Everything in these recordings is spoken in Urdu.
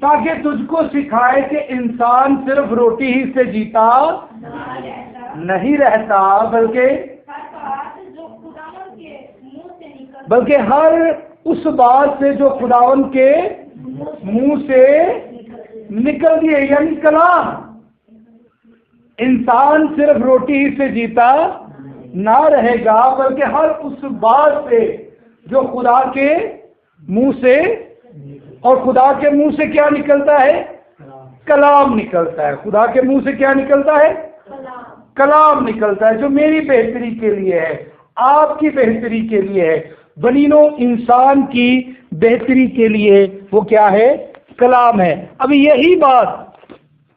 تاکہ تجھ کو سکھائے کہ انسان صرف روٹی ہی سے جیتا نہیں رہتا بلکہ ہر اس بات سے جو خداوند کے منہ سے نکلتی ہے، یعنی کلام۔ انسان صرف روٹی ہی سے جیتا نہ رہے گا بلکہ ہر اس بات سے جو خدا کے منہ سے، اور خدا کے منہ سے کیا نکلتا ہے؟ کلام نکلتا ہے۔ خدا کے منہ سے کیا نکلتا ہے؟ کلام نکلتا ہے، جو میری بہتری کے لیے ہے، آپ کی بہتری کے لیے ہے، بنینو انسان کی بہتری کے لیے وہ کیا ہے؟ کلام ہے۔ اب یہی بات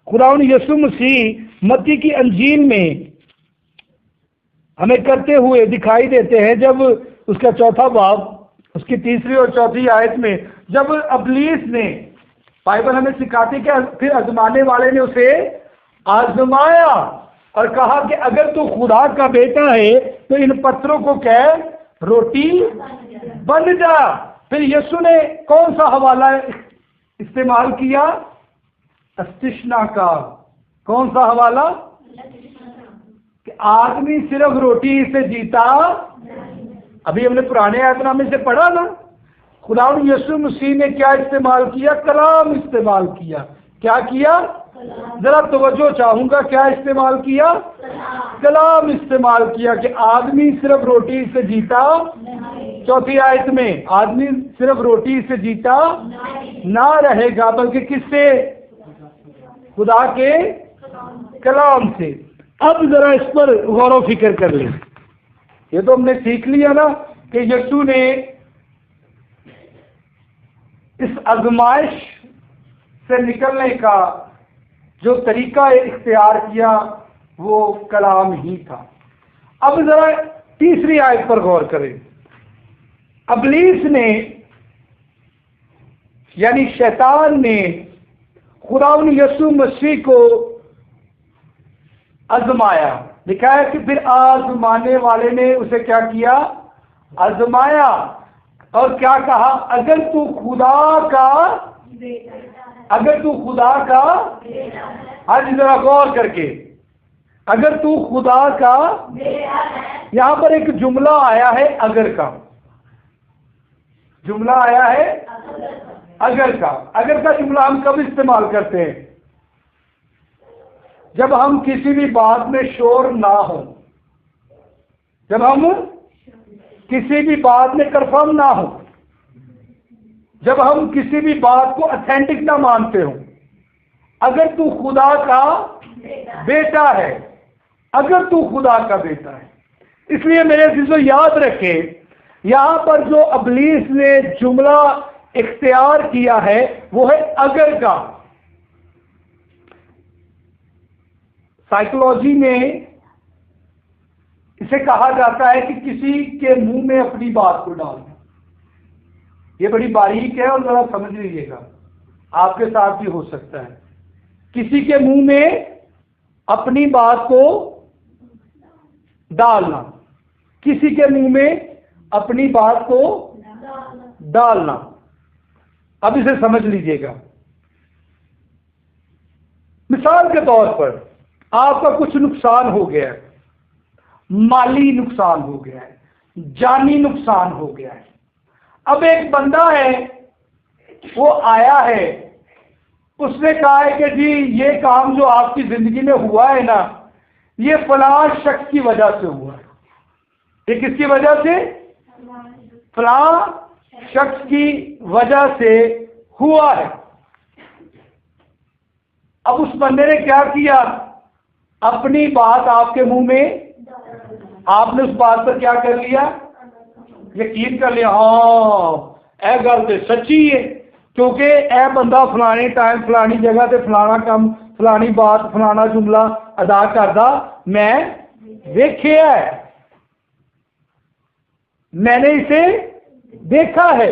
خداوند یسوع مسیح متی کی انجیل میں ہمیں کرتے ہوئے دکھائی دیتے ہیں، جب اس کا 4واں باب، اس کی 3 اور 4 آیت میں، جب ابلیس نے، بائبل ہمیں سکھاتی کہ پھر آزمانے والے نے اسے آزمایا اور کہا کہ اگر تو خدا کا بیٹا ہے تو ان پتھروں کو کہہ روٹی بن جا۔ پھر یسوع نے کون سا حوالہ استعمال کیا؟ استثنا کا۔ کون سا حوالہ؟ کہ آدمی صرف روٹی سے جیتا، ابھی ہم نے پرانے آیت نامے سے پڑھا نا، خداوند یسوع مسیح نے کیا استعمال کیا؟ کلام استعمال کیا۔ کیا کیا؟ ذرا توجہ چاہوں گا، کیا استعمال کیا؟ کلام استعمال کیا کہ آدمی صرف روٹی سے جیتا، 4 آیت میں، آدمی صرف روٹی سے جیتا نہ رہے گا بلکہ کس سے؟ خدا کے کلام سے۔ اب ذرا اس پر غور و فکر کر لیں۔ یہ تو ہم نے سیکھ لیا نا کہ یسوع نے اس آزمائش سے نکلنے کا جو طریقہ اختیار کیا وہ کلام ہی تھا۔ اب ذرا 3 آیت پر غور کریں۔ ابلیس نے، یعنی شیطان نے، خداوند یسوع مسیح کو آزمایا۔ لکھا ہے کہ پھر آزمانے والے نے اسے کیا کیا؟ آزمایا، اور کیا کہا؟ اگر تو خدا کا آج ذرا غور کر کے، اگر تو خدا کا، یہاں پر ایک جملہ آیا ہے اگر کا، جملہ آیا ہے اگر کا۔ اگر کا جملہ ہم کب استعمال کرتے ہیں؟ جب ہم کسی بھی بات میں شور نہ ہو، جب ہم کسی بھی بات میں کنفرم نہ ہو، جب ہم کسی بھی بات کو اتھینٹک نہ مانتے ہوں۔ اگر تو خدا کا بیٹا ہے، اگر تو خدا کا بیٹا ہے۔ اس لیے میرے عزیزو یاد رکھیں، یہاں پر جو ابلیس نے جملہ اختیار کیا ہے وہ ہے اگر کا۔ سائیکولوجی میں اسے کہا جاتا ہے کہ کسی کے منہ میں اپنی بات کو ڈالنا۔ یہ بڑی باریک ہے اور ذرا سمجھ لیجیے گا، آپ کے ساتھ بھی ہو سکتا ہے۔ کسی کے منہ میں اپنی بات کو ڈالنا، کسی کے منہ میں اپنی بات کو ڈالنا۔ اب اسے سمجھ لیجیے گا۔ مثال کے طور پر آپ کا کچھ نقصان ہو گیا ہے، مالی نقصان ہو گیا ہے، جانی نقصان ہو گیا ہے۔ اب ایک بندہ ہے، وہ آیا ہے، اس نے کہا ہے کہ جی یہ کام جو آپ کی زندگی میں ہوا ہے نا، یہ فلاں شخص کی وجہ سے ہوا ہے۔ یہ کس کی وجہ سے؟ فلاں شخص کی وجہ سے ہوا ہے۔ اب اس بندے نے کیا کیا؟ اپنی بات آپ کے منہ میں، آپ نے اس بات پر کیا کر لیا؟ یقین کر لیا، ہاں اے گل تو سچی ہے، کیونکہ اے بندہ فلانے ٹائم فلانی جگہ تے فلانا کام، فلانی بات، فلانا جملہ ادا کردا میں دیکھیا ہے، میں نے اسے دیکھا ہے۔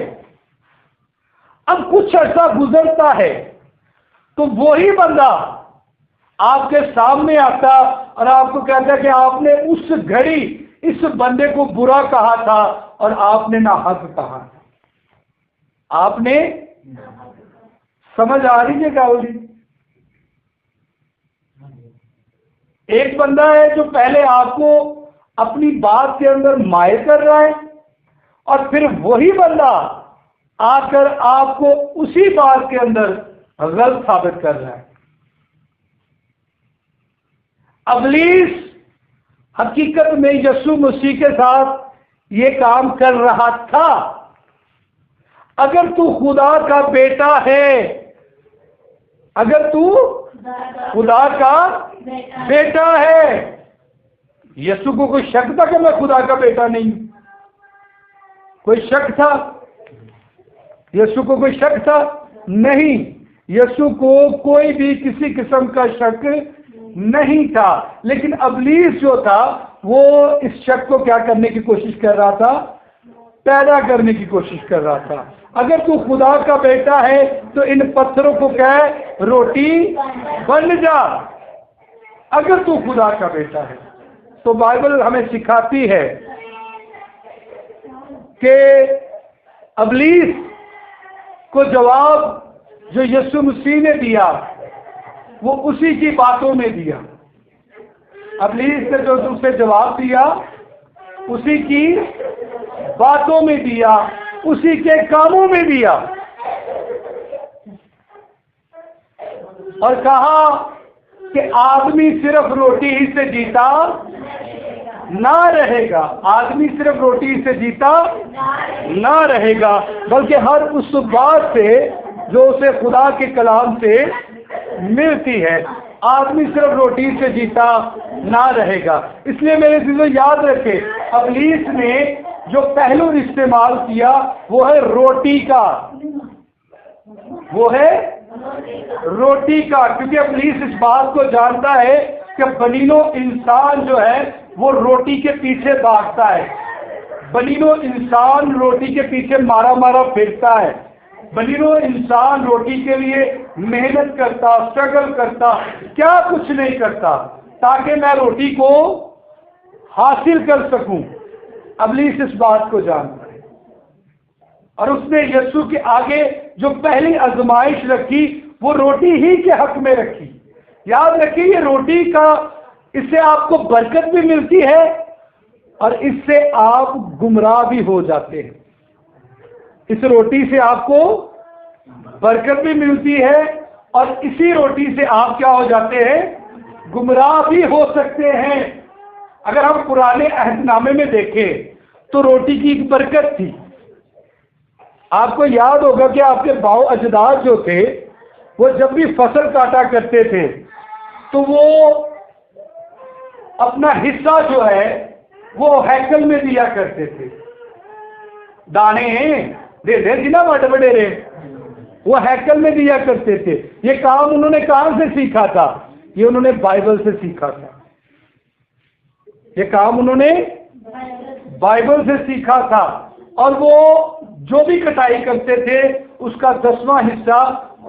اب کچھ عرصہ گزرتا ہے تو وہی بندہ آپ کے سامنے آتا اور آپ کو کہتا ہے کہ آپ نے اس گھڑی اس بندے کو برا کہا تھا اور آپ نے نہ حق کہا تھا۔ آپ نے سمجھ آ رہی ہے کیا بولی؟ ایک بندہ ہے جو پہلے آپ کو اپنی بات کے اندر مائل کر رہا ہے، اور پھر وہی بندہ آ کر آپ کو اسی بات کے اندر غلط ثابت کر رہا ہے۔ ابلیس حقیقت میں یسوع مسیح کے ساتھ یہ کام کر رہا تھا۔ اگر تو خدا کا بیٹا ہے، اگر تو خدا کا بیٹا ہے، یسوع کو کوئی شک تھا کہ میں خدا کا بیٹا نہیں ہوں؟ کوئی شک تھا؟ یسوع کو کوئی شک تھا؟ نہیں، یسوع کو کوئی بھی کسی قسم کا شک نہیں تھا۔ لیکن ابلیس جو تھا وہ اس شک کو کیا کرنے کی کوشش کر رہا تھا؟ پیدا کرنے کی کوشش کر رہا تھا۔ اگر تو خدا کا بیٹا ہے تو ان پتھروں کو کہہ روٹی بن جا، اگر تو خدا کا بیٹا ہے۔ تو بائبل ہمیں سکھاتی ہے کہ ابلیس کو جواب جو یسوع مسیح نے دیا وہ اسی کی باتوں میں دیا۔ ابلیس نے جو اسے جواب دیا اسی کی باتوں میں دیا، اسی کے کاموں میں دیا، اور کہا کہ آدمی صرف روٹی ہی سے جیتا نہ رہے گا، آدمی صرف روٹی سے جیتا نہ رہے گا، بلکہ ہر اس بات سے جو اسے خدا کے کلام سے ملتی ہے۔ آدمی صرف روٹی سے جیتا نہ رہے گا۔ اس لیے میرے دلوں یاد رکھے، ابلیس نے جو پہلو استعمال کیا وہ ہے روٹی کا، وہ ہے روٹی کا، کیونکہ ابلیس اس بات کو جانتا ہے کہ بنینو انسان جو ہے وہ روٹی کے پیچھے بھاگتا ہے، بنینو انسان روٹی کے پیچھے مارا مارا پھرتا ہے، بنینو انسان روٹی کے لیے محنت کرتا، اسٹرگل کرتا، کیا کچھ نہیں کرتا تاکہ میں روٹی کو حاصل کر سکوں۔ ابلیس اس بات کو جانتا ہے، اور اس نے یسوع کے آگے جو پہلی آزمائش رکھی وہ روٹی ہی کے حق میں رکھی۔ یاد رکھیے، یہ روٹی کا، اس سے آپ کو برکت بھی ملتی ہے اور اس سے آپ گمراہ بھی ہو جاتے ہیں۔ اس روٹی سے آپ کو برکت بھی ملتی ہے اور اسی روٹی سے آپ کیا ہو جاتے ہیں؟ گمراہ بھی ہو سکتے ہیں۔ اگر ہم پرانے عہد نامے میں دیکھیں تو روٹی کی ایک برکت تھی۔ آپ کو یاد ہوگا کہ آپ کے باؤ اجداد جو تھے وہ جب بھی فصل کاٹا کرتے تھے تو وہ اپنا حصہ جو ہے وہ ہیکل میں دیا کرتے تھے۔ دانے دے دے جنا بڑے بڑے رہے، وہ ہیکل میں دیا کرتے تھے۔ یہ کام انہوں نے کہاں سے سیکھا تھا؟ یہ انہوں نے بائبل سے سیکھا تھا۔ یہ کام انہوں نے بائبل سے سیکھا تھا، اور وہ جو بھی کٹائی کرتے تھے اس کا 10واں حصہ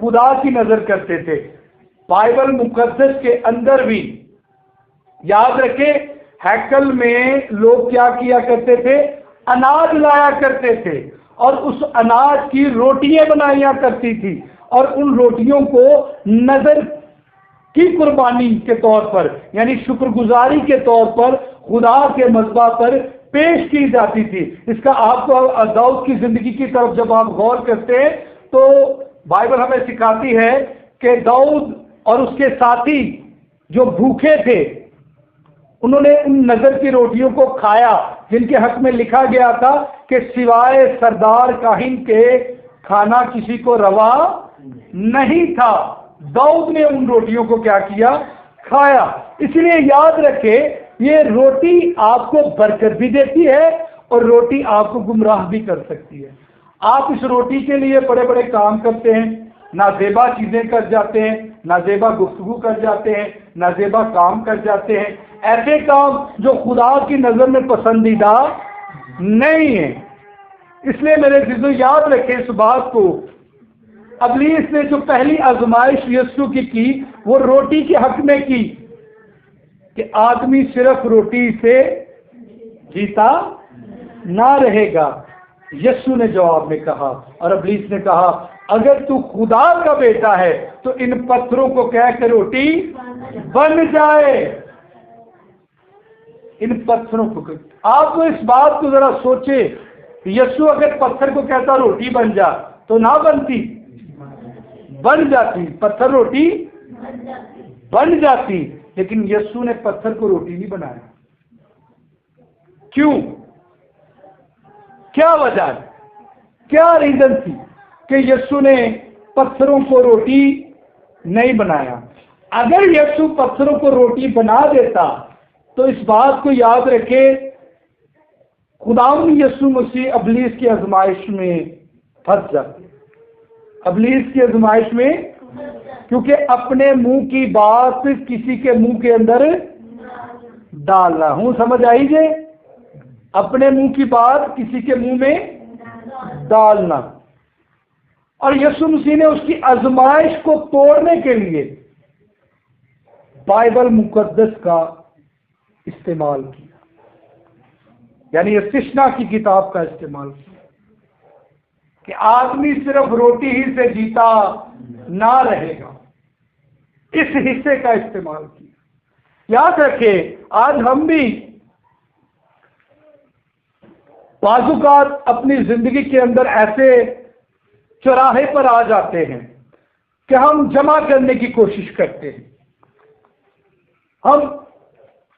خدا کی نظر کرتے تھے۔ بائبل مقدس کے اندر بھی یاد رکھیں، ہیکل میں لوگ کیا کیا کرتے تھے؟ اناج لایا کرتے تھے، اور اس اناج کی روٹیاں بنایا کرتی تھی، اور ان روٹیوں کو نظر کی قربانی کے طور پر، یعنی شکر گزاری کے طور پر خدا کے مذبح پر پیش کی جاتی تھی۔ اس کا آپ کو داؤد کی زندگی کی طرف جب آپ غور کرتے ہیں تو بائبل ہمیں سکھاتی ہے کہ داؤد اور اس کے ساتھی جو بھوکے تھے انہوں نے ان نظر کی روٹیوں کو کھایا جن کے حق میں لکھا گیا تھا کہ سوائے سردار کاہن کے کھانا کسی کو روا نہیں تھا۔ داؤد نے ان روٹیوں کو کیا کیا؟ کھایا۔ اس لیے یاد رکھے، یہ روٹی آپ کو برکت بھی دیتی ہے اور روٹی آپ کو گمراہ بھی کر سکتی ہے۔ آپ اس روٹی کے لیے بڑے بڑے کام کرتے ہیں، نازیبا چیزیں کر جاتے ہیں، نازیبا گفتگو کر جاتے ہیں، نازیبا کام کر جاتے ہیں، ایسے کام جو خدا کی نظر میں پسندیدہ نہیں ہیں۔ اس لیے میرے عزیزو یاد رکھیں اس بات کو، ابلیس نے جو پہلی آزمائش یسوع کی وہ روٹی کے حق میں کی کہ آدمی صرف روٹی سے جیتا نہ رہے گا۔ یسوع نے جواب میں کہا، اور ابلیس نے کہا اگر تو خدا کا بیٹا ہے تو ان پتھروں کو کہہ کے روٹی بن جائے۔ ان پتھروں کو، آپ اس بات کو ذرا سوچے، یسوع اگر پتھر کو کہتا روٹی بن جا تو نہ بنتی، بن جاتی، پتھر روٹی بن جاتی، لیکن یسوع نے پتھر کو روٹی نہیں بنایا۔ کیوں؟ کیا وجہ ہے؟ کیا ریزن تھی کہ یسوع نے پتھروں کو روٹی نہیں بنایا؟ اگر یسوع پتھروں کو روٹی بنا دیتا تو اس بات کو یاد رکھے، خداوند یسوع مسیح ابلیس کی آزمائش میں پھنس جاتے، ابلیس کی آزمائش میں، کیونکہ اپنے منہ کی بات کسی کے منہ کے اندر ڈالنا، ہوں سمجھ آئی جے؟ اپنے منہ کی بات کسی کے منہ میں ڈالنا۔ اور یسوع مسیح نے اس کی آزمائش کو توڑنے کے لیے بائبل مقدس کا استعمال کیا، یعنی استثنا کی کتاب کا استعمال کیا کہ آدمی صرف روٹی ہی سے جیتا نہ رہے گا، اس حصے کا استعمال کیا۔ یاد رکھے، آج ہم بھی بعض اوقات اپنی زندگی کے اندر ایسے چوراہے پر آ جاتے ہیں کہ ہم جمع کرنے کی کوشش کرتے ہیں۔ ہم،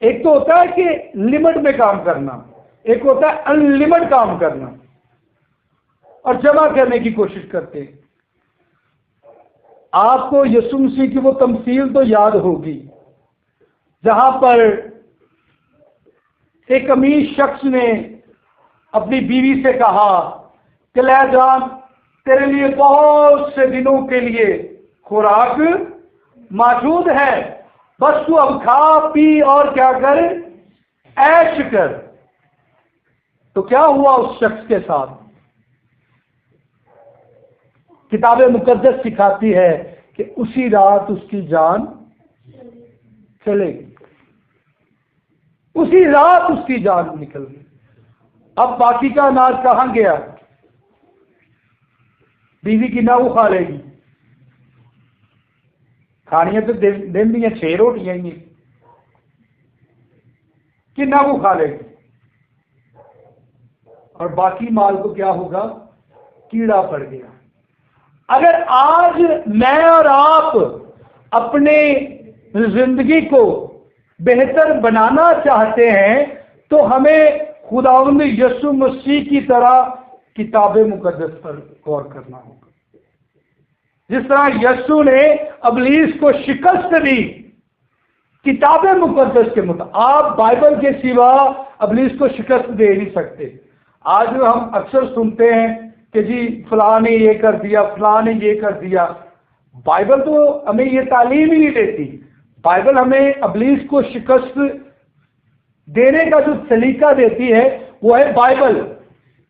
ایک تو ہوتا ہے کہ لمٹ میں کام کرنا، ایک ہوتا ہے ان لمٹ کام کرنا، اور جمع کرنے کی کوشش کرتے ہیں۔ آپ کو یسوع مسیح کی وہ تمثیل تو یاد ہوگی جہاں پر ایک امیر شخص نے اپنی بیوی سے کہا کہ لے جان، تیرے لیے بہت سے دنوں کے لیے خوراک موجود ہے، بس تو اب کھا پی اور کیا کر، عیش کر۔ تو کیا ہوا اس شخص کے ساتھ؟ کتاب مقدس سکھاتی ہے کہ اسی رات اس کی جان چلے گی، اسی رات اس کی جان نکل گئی۔ اب باقی کا اناج کہاں گیا؟ بیوی کی نہ وہ کھا لے گی، کھانیاں تو دن دیا 6 روٹیاں ہی ہیں، کہ نہ وہ کھا لے گی، اور باقی مال کو کیا ہوگا؟ کیڑا پڑ گیا۔ اگر آج میں اور آپ اپنے زندگی کو بہتر بنانا چاہتے ہیں تو ہمیں خداوند یسوع مسیح کی طرح کتاب مقدس پر غور کرنا ہوگا۔ جس طرح یسوع نے ابلیس کو شکست دی کتاب مقدس کے مطابق، آپ بائبل کے سوا ابلیس کو شکست دے نہیں سکتے۔ آج ہم اکثر سنتے ہیں کہ جی فلاں نے یہ کر دیا، فلاں نے یہ کر دیا۔ بائبل تو ہمیں یہ تعلیم ہی نہیں دیتی۔ بائبل ہمیں ابلیس کو شکست دینے کا جو سلیقہ دیتی ہے وہ ہے بائبل،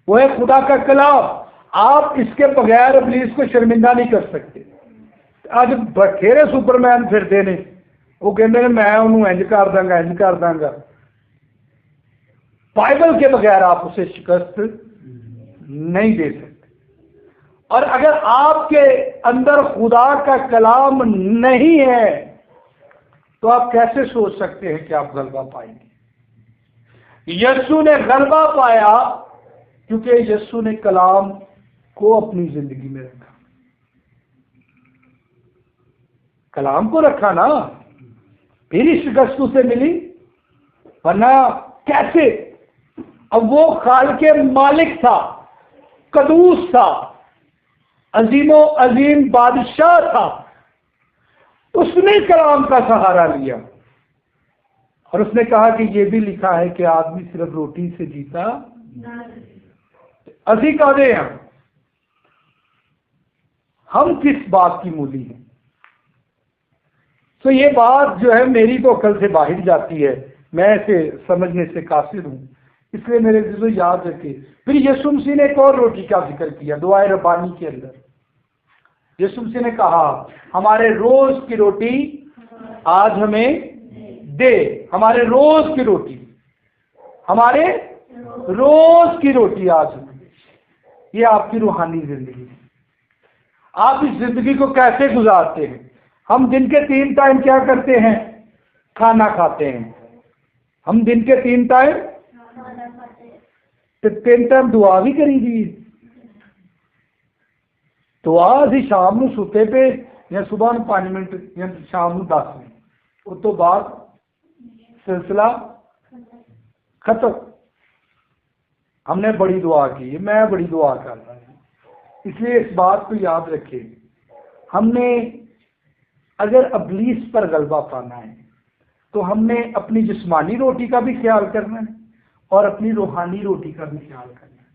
وہ ہے خدا کا کلام۔ آپ اس کے بغیر ابلیس کو شرمندہ نہیں کر سکتے۔ آج بٹھیرے سپر مین پھرتے ہیں، وہ کہتے ہیں میں انہوں انج کر داں گا، انج کر داں گا۔ بائبل کے بغیر آپ اسے شکست نہیں دے سکتے۔ اور اگر آپ کے اندر خدا کا کلام نہیں ہے تو آپ کیسے سوچ سکتے ہیں کہ آپ غلبہ پائیں گے؟ یسوع نے غلبہ پایا کیونکہ یسوع نے کلام کو اپنی زندگی میں رکھا، کلام کو رکھا نا، پھر شکست اسے ملی، ورنہ کیسے؟ اب وہ خالق مالک تھا، قدوس تھا، عظیم و عظیم بادشاہ تھا، اس نے کلام کا سہارا لیا اور اس نے کہا کہ یہ بھی لکھا ہے کہ آدمی صرف روٹی سے جیتا۔ اسی کہتے ہیں ہم کس بات کی مولی ہیں؟ تو یہ بات جو ہے میری تو عقل سے باہر جاتی ہے، میں اسے سمجھنے سے قاصر ہوں، اس لیے میرے دل کو یاد رکھے۔ پھر یسوع مسیح نے ایک اور روٹی کا ذکر کیا دعائے ربانی کے اندر۔ یسوع مسیح نے کہا ہمارے روز کی روٹی آج ہمیں دے، ہمارے روز کی روٹی، ہمارے روز کی روٹی آج ہمیں دے۔ یہ آپ کی روحانی زندگی ہے۔ آپ اس زندگی کو کیسے گزارتے ہیں؟ ہم دن کے 3 ٹائم کیا کرتے ہیں؟ کھانا کھاتے ہیں۔ ہم دن کے 3 ٹائم 3 ٹائم دعا بھی کری دی۔ دعا اسی شام نو ستے پہ یا صبح 5 منٹ یا شام نو 10 منٹ، اس تو بعد سلسلہ ختم۔ ہم نے بڑی دعا کی ہے، میں بڑی دعا کرتا ہوں۔ اس لیے اس بات کو یاد رکھیں، ہم نے اگر ابلیس پر غلبہ پانا ہے تو ہم نے اپنی جسمانی روٹی کا بھی خیال کرنا ہے اور اپنی روحانی روٹی کا بھی خیال کرنا ہے۔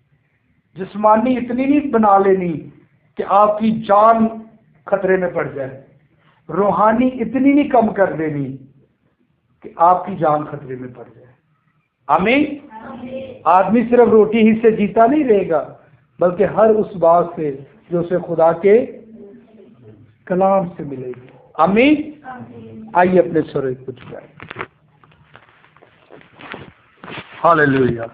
جسمانی اتنی نہیں بنا لینی کہ آپ کی جان خطرے میں پڑ جائے، روحانی اتنی نہیں کم کر دینی کہ آپ کی جان خطرے میں پڑ جائے۔ آمین۔ آدمی صرف روٹی ہی سے جیتا نہیں رہے گا، بلکہ ہر اس بات سے جو اسے خدا کے کلام سے ملے گی۔ آمین۔ آئیے اپنے سر کچھ کریں۔ ہاللیلویہ۔